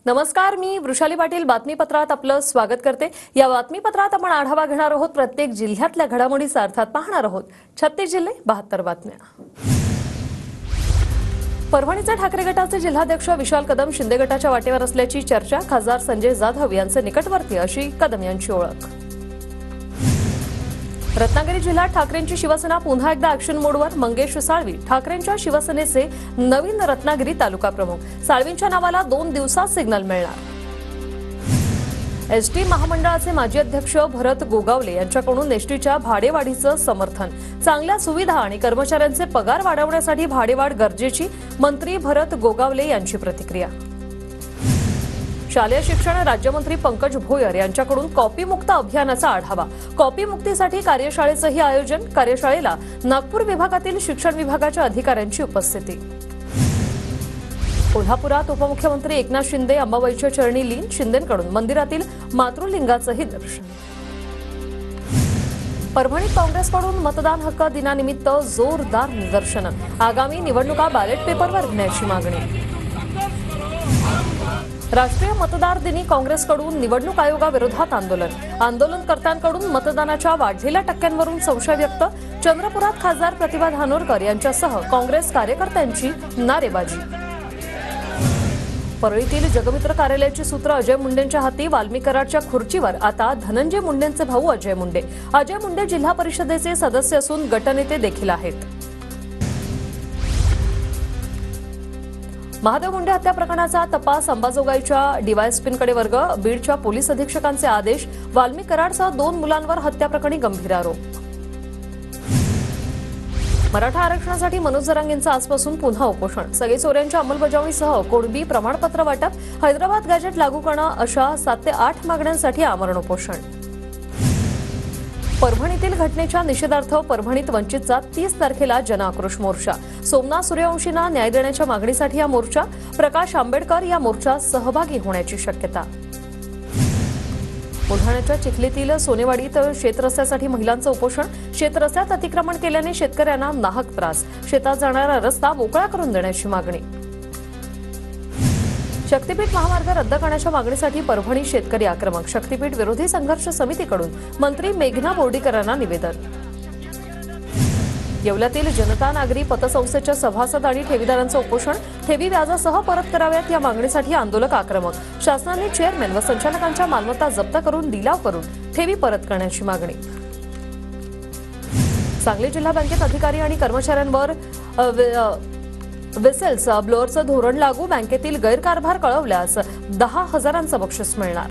नमस्कार, मी वृषाली पाटील बातमीपत्रात आपलं स्वागत करते। या बातमीपत्रात आपण आढावा घेणार आहोत प्रत्येक जिल्ह्यातल्या घडामोडीचा, अर्थात पाहणार आहोत 36 जिल्हे 72 बातम्या। परभणीचे ठाकरे गटाचे जिल्हाध्यक्ष विशाल कदम शिंदे गटाच्या वाटेवर असल्याची चर्चा। खासदार संजय जाधव यांचे निकटवर्ती अशी कदम यांची ओळख। रत्नागिरी जिल्ह्यात ठाकरेंची शिवसेना पुन्हा एकदा ऍक्शन मोडवर। मंगेश साळवी ठाकरेंच्या शिवसेनेचे नवीन रत्नागिरी तालुका प्रमुख। साळवींच्या नावाला 2 दिवसात सिग्नल मिळणार। एसटी महामंडळाचे माजी अध्यक्ष भरत गोगावले यांच्याकडून एसटीच्या भाडेवाढीचं समर्थन। चांगल्या सुविधा आणि कर्मचाऱ्यांचे पगार वाढवण्यासाठी भाडेवाढ गरजेची, मंत्री भरत गोगावले यांची प्रतिक्रिया। शालेय शिक्षण राज्यमंत्री पंकज भोयर यांच्याकडून कॉपीमुक्त अभियानाचा आढावा। कॉपीमुक्तीसाठी कार्यशाळेचंही आयोजन। कार्यशाळेला नागपूर विभागातील शिक्षण विभागाच्या अधिकाऱ्यांची उपस्थिती। कोल्हापुरात उपमुख्यमंत्री एकनाथ शिंदे अंबाबाईच्या चरणी लीन। शिंदेंकडून मंदिरातील मातृलिंगाचंही दर्शन। परभणीत काँग्रेसकडून मतदान हक्क दिनानिमित्त जोरदार निदर्शनं। आगामी निवडणुका बॅलेट पेपरवर घेण्याची मागणी। राष्ट्रीय मतदार दिनी काँग्रेसकडून निवडणूक आयोगाविरोधात आंदोलन। आंदोलनकर्त्यांकडून मतदानाच्या वाढलेल्या टक्क्यांवरून संशय व्यक्त। चंद्रपुरात खासदार प्रतिभा धानोरकर यांच्यासह काँग्रेस कार्यकर्त्यांची नारेबाजी। परळीतील जगमित्र कार्यालयाची सूत्र अजय मुंडेंच्या हाती। वाल्मी कराडच्या खुर्चीवर आता धनंजय मुंडेंचे भाऊ अजय मुंडे। अजय मुंडे जिल्हा परिषदेचे सदस्य असून गटनेते देखील आहेत। महादेव मुंडे हत्या प्रकरणाचा तपास अंबाजोगाईच्या डीवायएसपींकडे वर्ग। बीडच्या पोलीस अधीक्षकांचे आदेश। वाल्मी कराडसह 2 मुलांवर हत्या प्रकरणी गंभीर आरोप। मराठा आरक्षणासाठी मनोज जरांगेंचं आजपासून पुन्हा उपोषण। सगळे चोऱ्यांच्या अंमलबजावणीसह कुणबी प्रमाणपत्र वाटप, हैदराबाद गॅजेट लागू करणं अशा 7 ते 8 मागण्यांसाठी आमरण उपोषण। परभणीतील घटनेच्या निषेधार्थ परभणीत वंचितचा 30 तारखेला जनआक्रोश मोर्चा। सोमनाथ सूर्यवंशींना न्याय देण्याच्या मागणीसाठी हा मोर्चा। प्रकाश आंबेडकर या मोर्चात सहभागी होण्याची शक्यता। बुलढाण्याच्या चिखलीतील सोनेवाडीत शेतरस्त्यासाठी महिलांचं उपोषण। शेतरस्त्यात अतिक्रमण केल्याने शेतकऱ्यांना नाहक त्रास। शेतात जाणारा रस्ता मोकळा करून देण्याची मागणी। शक्तीपीठ महामार्ग रद्द करण्याच्या मागणीसाठी परभणी शेतकरी आक्रमक। शक्तीपीठ विरोधी संघर्ष समितीकडून मंत्री मेघना बोर्डीकरांना निवेदन। येवल्यातील जनता नागरी पतसंस्थेच्या सभासद आणि ठेवीदारांचं उपोषण। ठेवी व्याजासह परत कराव्यात या मागणीसाठी आंदोलक आक्रमक। शासनाने चेअरमॅन व संचालकांच्या मालमत्ता जप्त करून लिलाव करून ठेवी परत करण्याची मागणी। सांगली जिल्हा बँकेत अधिकारी आणि कर्मचाऱ्यांवर वेसेल्स ब्लोअरचं धोरण लागू। बँकेतील गैरकारभार कळवल्यास 10,000चं बक्षीस मिळणार।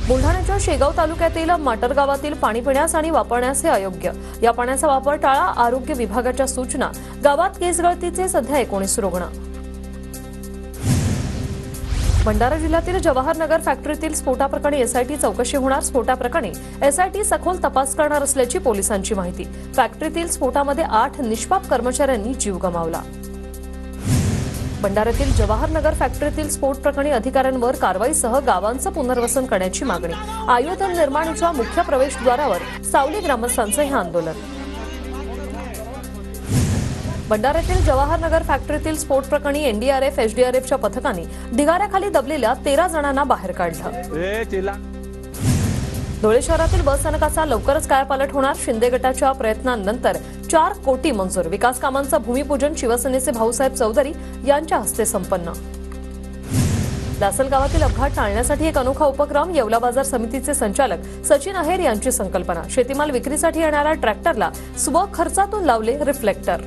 बुलढाण्याच्या शेगाव तालुक्यातील माटर गावातील पाणी पिण्यास आणि वापरण्यास हे अयोग्य। या पाण्याचा वापर टाळा, आरोग्य विभागाच्या सूचना। गावात केस गळतीचे सध्या 19 रुग्ण। भंडारा जिल्ह्यातील जवाहरनगर फॅक्टरीतील स्फोटाप्रकरणी एसआयटी चौकशी होणार। स्फोटाप्रकरणी एसआयटी सखोल तपास करणार असल्याची पोलिसांची माहिती। फॅक्टरीतील स्फोटामध्ये 8 निष्पाप कर्मचाऱ्यांनी जीव गमावला। भंडाऱ्यातील जवाहरनगर फॅक्टरीतील स्फोट प्रकरणी अधिकाऱ्यांवर कारवाईसह गावांचं पुनर्वसन करण्याची मागणी। आयुध निर्माणीच्या मुख्य प्रवेशद्वारावर सावली ग्रामस्थांचं हे आंदोलन। भंडाऱ्यातील जवाहरनगर फॅक्टरीतील स्फोट प्रकरणी एनडीआरएफ एसडीआरएफच्या पथकाने ढिगाऱ्याखाली दबलेल्या 13 जणांना बाहेर काढलं। धुळे शहरातील बस स्थानकाचा लवकरच कायापालट होणार। शिंदे गटाच्या प्रयत्नांनंतर 4 कोटी मंजूर। विकास कामांचं भूमिपूजन शिवसेनेचे भाऊसाहेब चौधरी यांच्या हस्ते संपन्न। लासलगावातील अपघात टाळण्यासाठी एक अनोखा उपक्रम। येवला बाजार समितीचे संचालक सचिन अहेर यांची संकल्पना। शेतीमाल विक्रीसाठी येणाऱ्या ट्रॅक्टरला स्वखर्चातून लावले रिफ्लेक्टर।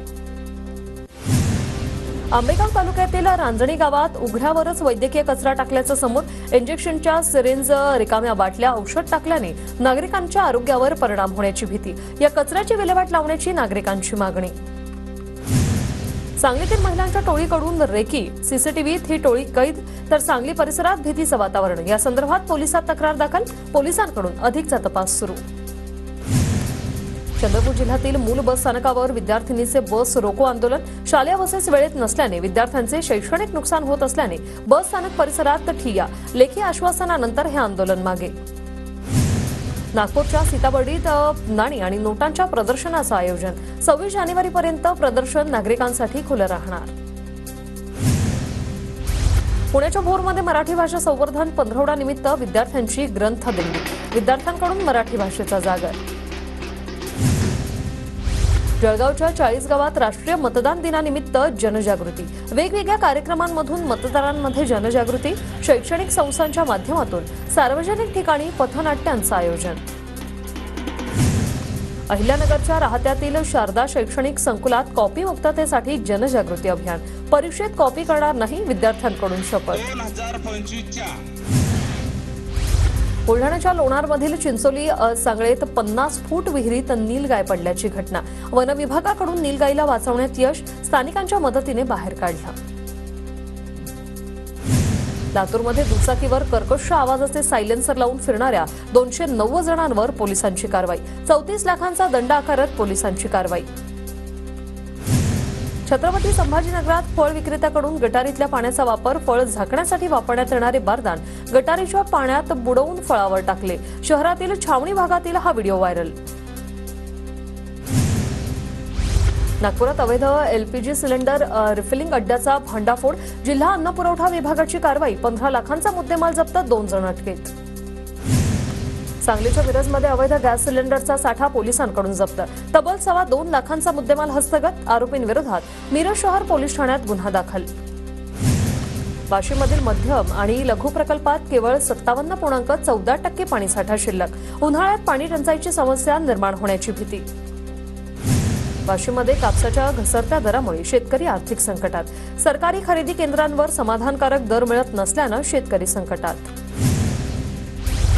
आंबेगाव तालुक्यातील रांजणी गावात उघड्यावरच वैद्यकीय कचरा टाकल्याचं समोर। इंजेक्शनच्या सिरिंज, रिकाम्या बाटल्या, औषध टाकल्याने नागरिकांच्या आरोग्यावर परिणाम होण्याची भीती। या कचऱ्याची विल्हेवाट लावण्याची नागरिकांची मागणी। सांगलीतील महिलांच्या टोळीकडून रेकी। सीसीटीव्हीत ही टोळी कैद, तर सांगली परिसरात भीतीचं वातावरण। या संदर्भात पोलिसात तक्रार दाखल। पोलिसांकडून अधिकचा तपास सुरू। चंद्रपूर जिल्ह्यातील मूल बस स्थानकावर विद्यार्थिनीचे बस रोको आंदोलन। शालेय बसेस वेळेत नसल्याने विद्यार्थ्यांचे शैक्षणिक नुकसान होत असल्याने बस स्थानक परिसरात ठिय्या। लेखी आश्वासनानंतर हे आंदोलन मागे। नागपूरच्या सीताबर्डीत नाणी आणि नोटांच्या प्रदर्शनाचं आयोजन। 26 जानेवारीपर्यंत प्रदर्शन नागरिकांसाठी खुलं राहणार। पुण्याच्या भोरमध्ये मराठी भाषा संवर्धन पंधरवडा निमित्त विद्यार्थ्यांची ग्रंथदिंडी, विद्यार्थ्यांकडून मराठी भाषेचा जागर. जळगावच्या 40 गावात राष्ट्रीय मतदान दिनानिमित्त जनजागृती, वेगवेगळ्या कार्यक्रमांमधून मतदारांमध्ये जनजागृती, शैक्षणिक संस्थांच्या माध्यमातून सार्वजनिक ठिकाणी पथनाट्यांचं आयोजन. अहिल्यानगरच्या राहत्यातील शारदा शैक्षणिक संकुलात कॉपी मुक्ततेसाठी जनजागृती अभियान, परीक्षेत कॉपी करणार नाही, विद्यार्थ्यांकडून शपथ. 2025च्या बुलढाण्याच्या लोणारमधील चिंचोली सांगळेत 50 फूट विहिरीत नीलगाय पडल्याची घटना, वन विभागाकडून नीलगाईला वाचवण्यात यश, स्थानिकांच्या मदतीने बाहेर काढलं. लातूरमध्ये दुचाकीवर कर्कश आवाजाचे सायलेन्सर लावून फिरणाऱ्या 290 जणांवर पोलिसांची कारवाई, 34 लाखांचा दंड आकारत पोलिसांची कारवाई. छत्रपती संभाजीनगरात फळ विक्रेत्याकडून गटारीतल्या पाण्याचा वापर, फळ झाकण्यासाठी वापरण्यात येणारे बारदान गटारीच्या पाण्यात बुडवून फळावर टाकले. शहरातील छावणी भागातील हा व्हिडिओ व्हायरल. नागपुरात अवैध एलपीजी सिलेंडर रिफिलिंग अड्ड्याचा भांडाफोड, जिल्हा अन्न पुरवठा विभागाची कारवाई, 15 लाखांचा मुद्देमाल जप्त, 2 जण अटकेत. सांगलीच्या मिरजमध्ये अवैध गॅस सिलेंडरचा साठा पोलिसांकडून जप्त, तब्बल 2.25 लाखांचा मुद्देमाल हस्तगत, आरोपींविरोधात मिरज शहर पोलीस ठाण्यात गुन्हा दाखल. वाशीमधील मध्यम आणि लघु प्रकल्पात केवळ 57.14% पाणीसाठा शिल्लक, उन्हाळ्यात पाणी टंचाईची समस्या निर्माण होण्याची भीती. वाशीमध्ये कापसाच्या घसरत्या दरामुळे शेतकरी आर्थिक संकटात, सरकारी खरेदी केंद्रांवर समाधानकारक दर मिळत नसल्यानं शेतकरी संकटात.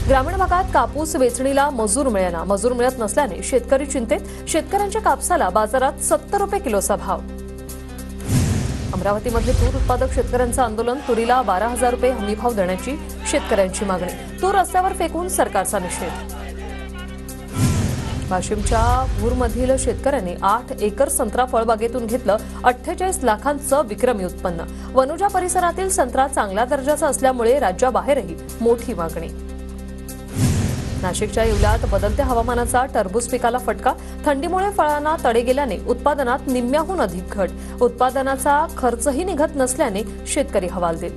ग्रामीण भागात कापूस वेचणीला मजूर मिळत नसल्याने शेतकरी चिंतेत, शेतकऱ्यांच्या कापसाला बाजारात 70 रुपये किलोचा भाव. अमरावतीमध्ये तूर उत्पादक शेतकऱ्यांचं आंदोलन, तुरीला 12,000 रुपये हमीभाव देण्याची शेतकऱ्यांची मागणी, तूर रस्त्यावर फेकून सरकारचा निषेध. वाशिमच्या भूरमधील शेतकऱ्यांनी 8 एकर संत्रा फळबागेतून घेतलं 48 लाखांचं विक्रमी उत्पन्न. वनुजा परिसरातील संत्रा चांगल्या दर्जाचा असल्यामुळे राज्याबाहेरही मोठी मागणी. नाशिकच्या येवल्यात बदलत्या हवामानाचा टरबूज पिकाला फटका, थंडीमुळे फळांना तडे गेल्याने उत्पादनात निम्म्याहून अधिक घट, उत्पादनाचा खर्चही निघत नसल्याने शेतकरी हवालदिल.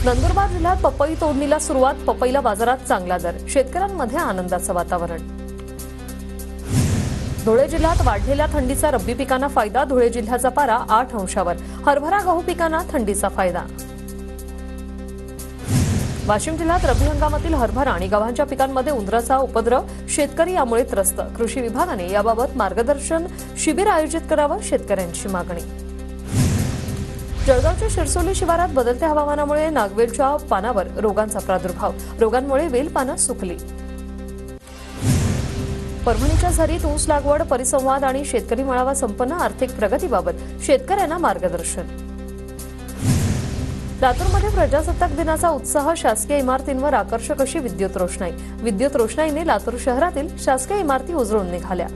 नंदुरबार जिल्ह्यात पपई तोडणीला सुरुवात, पपईला बाजारात चांगला दर, शेतकऱ्यांमध्ये आनंदाचं वातावरण. धुळे जिल्ह्यात वाढलेल्या थंडीचा रब्बी पिकांना फायदा, धुळे जिल्ह्याचा पारा 8 अंशावर, हरभरा गहू पिकांना थंडीचा फायदा. वाशिम जिल्ह्यात रब्बी हंगामातील हरभरा आणि गव्हाच्या पिकांमध्ये उंदराचा उपद्रव, शेतकरी यामुळे त्रस्त, कृषी विभागाने याबाबत मार्गदर्शन शिबिर आयोजित करावं, शेतकऱ्यांची मागणी. जळगावच्या शिरसोली शिवारात बदलत्या हवामानामुळे नागवेलच्या पानावर रोगांचा प्रादुर्भाव, रोगांमुळे वेल पानं सुकली. परभणीच्या झरीत ऊस लागवड, परिसंवाद आणि शेतकरी मेळावा संपन्न, आर्थिक प्रगतीबाबत शेतकऱ्यांना मार्गदर्शन. लातूरमध्ये प्रजासत्ताक दिनाचा उत्साह, शासकीय इमारतींवर आकर्षक अशी विद्युत रोषणाई, विद्युत रोषणाईने लातूर शहरातील शासकीय इमारती उजळून निघाल्या.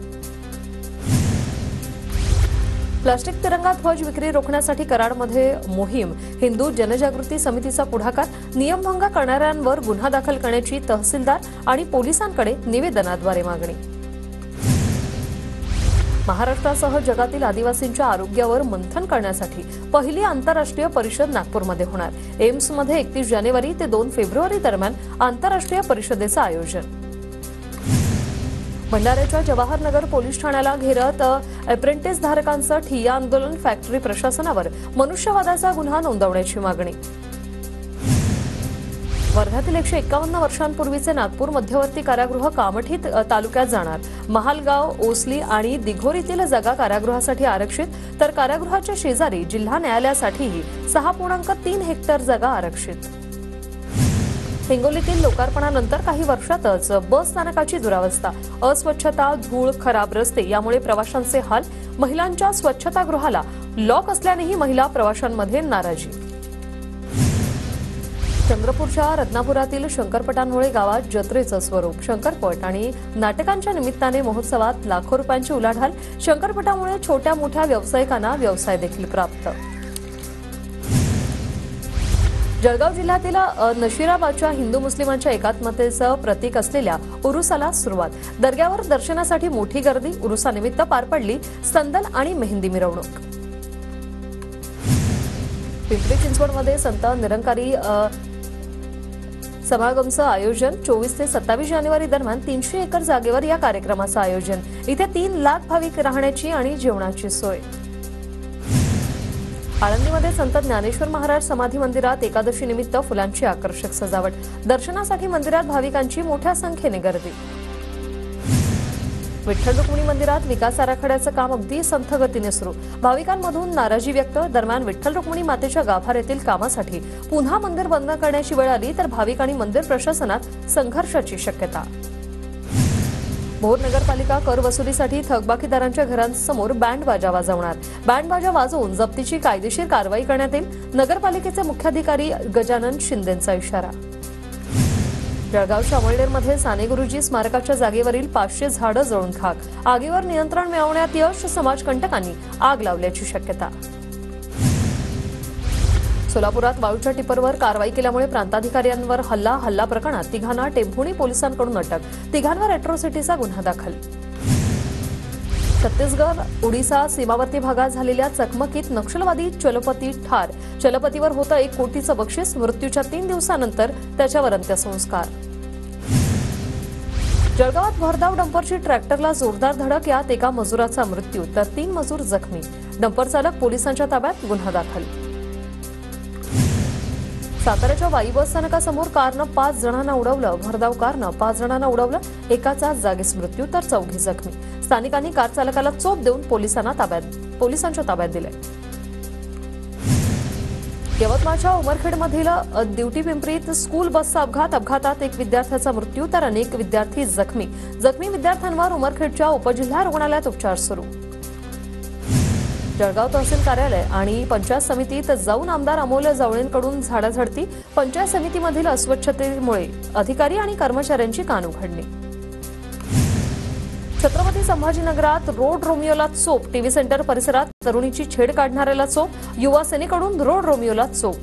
प्लास्टिक तिरंगा ध्वज विक्री रोखण्यासाठी कराडमध्ये मोहीम, हिंदू जनजागृती समितीचा पुढाकार, नियमभंग करणाऱ्यांवर गुन्हा दाखल करण्याची तहसीलदार आणि पोलिसांकडे निवेदनाद्वारे मागणी. महाराष्ट्रासह जगातील आदिवासींच्या आरोग्यावर मंथन करण्यासाठी पहिली आंतरराष्ट्रीय परिषद नागपूरमध्ये होणार. एम्समध्ये 31 जानेवारी ते 2 फेब्रुवारी दरम्यान आंतरराष्ट्रीय परिषदेचं आयोजन. भंडाऱ्याच्या जवाहरनगर पोलीस ठाण्याला घेरत अप्रेंटिस धारकांचं ठिय्या आंदोलन, फॅक्टरी प्रशासनावर मनुष्यवधाचा गुन्हा नोंदवण्याची मागणी. वर्ध्यातील 151 वर्षांपूर्वीचे नागपूर मध्यवर्ती कारागृह कामठी तालुक्यात जाणार. महालगाव, ओसली आणि दिघोरीतील जागा कारागृहासाठी आरक्षित, तर कारागृहाच्या शेजारी जिल्हा न्यायालयासाठीही 6.3 हेक्टर जागा आरक्षित. हिंगोलीतील लोकार्पणानंतर काही वर्षातच बस स्थानकाची दुरावस्था, अस्वच्छता, धूळ, खराब रस्ते यामुळे प्रवाशांचे हाल. महिलांच्या स्वच्छतागृहाला लॉक असल्यानेही महिला प्रवाशांमध्ये नाराजी. चंद्रपूरच्या रत्नापुरातील शंकरपटांमुळे गावात जत्रेचं स्वरूप, शंकरपट आणि नाटकांच्या निमित्ताने महोत्सवात लाखो रुपयांची उलाढाल. शंकरपटामुळे छोट्या मोठ्या व्यावसायिकांना व्यवसाय देखील प्राप्त. जळगाव जिल्ह्यातील नशिराबादच्या हिंदू मुस्लिमांच्या एकात्मतेचं प्रतीक असलेल्या उरुसाला सुरुवात. दर्ग्यावर दर्शनासाठी मोठी गर्दी, उरुसानिमित्त पार पडली संदल आणि मेहंदी मिरवणूक. पिंपरी चिंचवडमध्ये संत निरंकारी समागमचं आयोजन 24 ते 27 जानेवारी दरम्यान 300 एकर जागेवर या कार्यक्रमाचं आयोजन। इथे 3 लाख भाविक राहण्याची आणि जेवणाची सोय। आळंदीमध्ये संत ज्ञानेश्वर महाराज समाधी मंदिरात एकादशी निमित्त फुलांची आकर्षक सजावट। दर्शनासाठी मंदिरात भाविकांची मोठ्या संख्येने गर्दी। विठ्ठल रुक्मिणी मंदिरात विकास आराखड्याचं काम अगदी संथ गतीने सुरू। भाविकांमधून नाराजी व्यक्त। दरम्यान विठ्ठल रुक्मिणी मातेच्या गाभाऱ्यातील कामासाठी पुन्हा मंदिर बंद करण्याची वेळ आली तर भाविक आणि मंदिर प्रशासनात संघर्षाची शक्यता। भोर नगरपालिका कर वसुलीसाठी थकबाकीदारांच्या घरांसमोर बँड बाजा वाजवणार। बँड बाजा वाजवून जप्तीची कायदेशीर कारवाई करण्यात येईल। नगरपालिकेचे मुख्याधिकारी गजानन शिंदेंचा इशारा। जळगावच्या अमळनेरमध्ये साने गुरुजी स्मारकाच्या जागेवरील 500 झाडं जळून खाक। आगीवर नियंत्रण मिळवण्यात यश। समाजकंटकांनी आग लावल्याची शक्यता। सोलापुरात वाळूच्या टिपरवर कारवाई केल्यामुळे प्रांताधिकाऱ्यांवर हल्ला प्रकरणात तिघांना टेंभुर्णी पोलिसांकडून अटक। तिघांवर अॅट्रॉसिटीचा गुन्हा दाखल। छत्तीसगड ओडिशा सीमावर्ती भागात झालेल्या चकमकीत नक्षलवादी चलपती ठार। चलपतीवर होतं 1 कोटीचं बक्षीस। मृत्यूच्या 3 दिवसानंतर त्याच्यावर अंत्यसंस्कार। जळगावात भरधाव डंपरची ट्रॅक्टरला जोरदार धडक। यात एका मजुराचा मृत्यू तर 3 मजूर जखमी। डंपर चालक पोलिसांच्या ताब्यात। गुन्हा दाखल। साताऱ्याच्या वाई बस स्थानकासमोर कारनं 5 जणांना उडवलं। भरधाव कारनं 5 जणांना उडवलं। एकाचा जागीच मृत्यू तर 4 जखमी। स्थानिकांनी कार चालकाला चोप देऊन पोलिसांच्या ताब्यात दिले। यवतमाळच्या उमरखेडमधील ड्युटी पिंपरीत स्कूल बसचा अपघात। अपघातात 1 विद्यार्थ्याचा मृत्यू तर अनेक विद्यार्थी जखमी। जखमी विद्यार्थ्यांवर उमरखेडच्या उपजिल्हा रुग्णालयात उपचार सुरू। जळगाव तहसील कार्यालय आणि पंचायत समितीत जाऊन आमदार अमोल जावळेंकडून झाडाझडती। पंचायत समितीमधील अस्वच्छतेमुळे अधिकारी आणि कर्मचाऱ्यांची कान उघडली। छत्रपती संभाजीनगरात रोड रोमियोला चोप। टीव्ही सेंटर परिसरात तरुणीची छेड काढणाऱ्याला चोप। युवा सेनेकडून रोड रोमियोला चोप।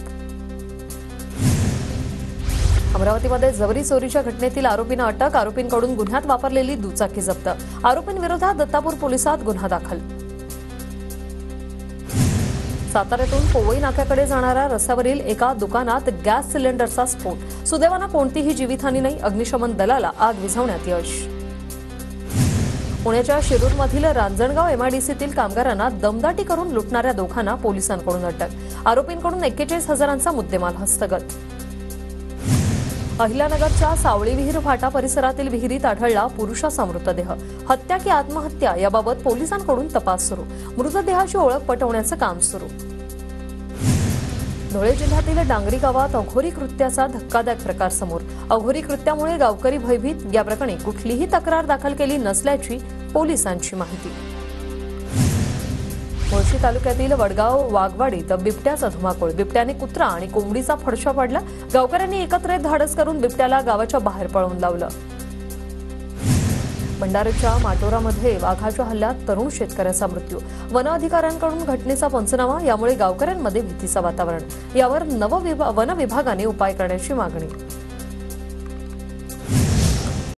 अमरावतीमध्ये जबरी चोरीच्या घटनेतील आरोपींना अटक। आरोपींकडून गुन्ह्यात वापरलेली दुचाकी जप्त। आरोपींविरोधात दत्तापूर पोलिसात गुन्हा दाखल। साताऱ्यातून पोवई नाक्याकडे जाणाऱ्या रस्त्यावरील एका दुकानात गॅस सिलेंडरचा स्फोट। सुदैवाने कोणतीही जीवितहानी नाही। अग्निशमन दलाला आग विझवण्यात यश। पुण्याच्या शिरूरमधील रांजणगाव एमआयडीसीतील कामगारांना दमदाटी करून लुटणाऱ्या दोघांना पोलिसांकडून अटक। आरोपींकडून 41,000चा मुद्देमाल हस्तगत। अहिल्यानगरच्या सावळी विहीर फाटा परिसरातील विहिरीत आढळला पुरुषाचा मृतदेह। हत्या की आत्महत्या याबाबत पोलिसांकडून तपास सुरू। मृतदेहाची ओळख पटवण्याचं काम सुरू। धुळे जिल्ह्यातील डांगरी गावात अघोरी कृत्याचा धक्कादायक प्रकार समोर। अघोरी कृत्यामुळे गावकरी भयभीत। या प्रकरणी कुठलीही तक्रार दाखल केली नसल्याची पोलिसांची माहिती। मुळशी तालुक्यातील वडगाव वाघवाडीत बिबट्याचा धुमाकूळ। बिबट्याने कुत्रा आणि कोंबडीचा फडशा पाडला। गावकऱ्यांनी एकत्रित धाडस करून बिबट्याला गावाच्या बाहेर पळवून लावलं। भंडाऱ्याच्या माटोरामध्ये वाघाच्या हल्ल्यात तरुण शेतकऱ्याचा मृत्यू। वन अधिकाऱ्यांकडून घटनेचा पंचनामा। यामुळे गावकऱ्यांमध्ये भीतीचं वातावरण। यावर वन विभागाने उपाय करण्याची मागणी।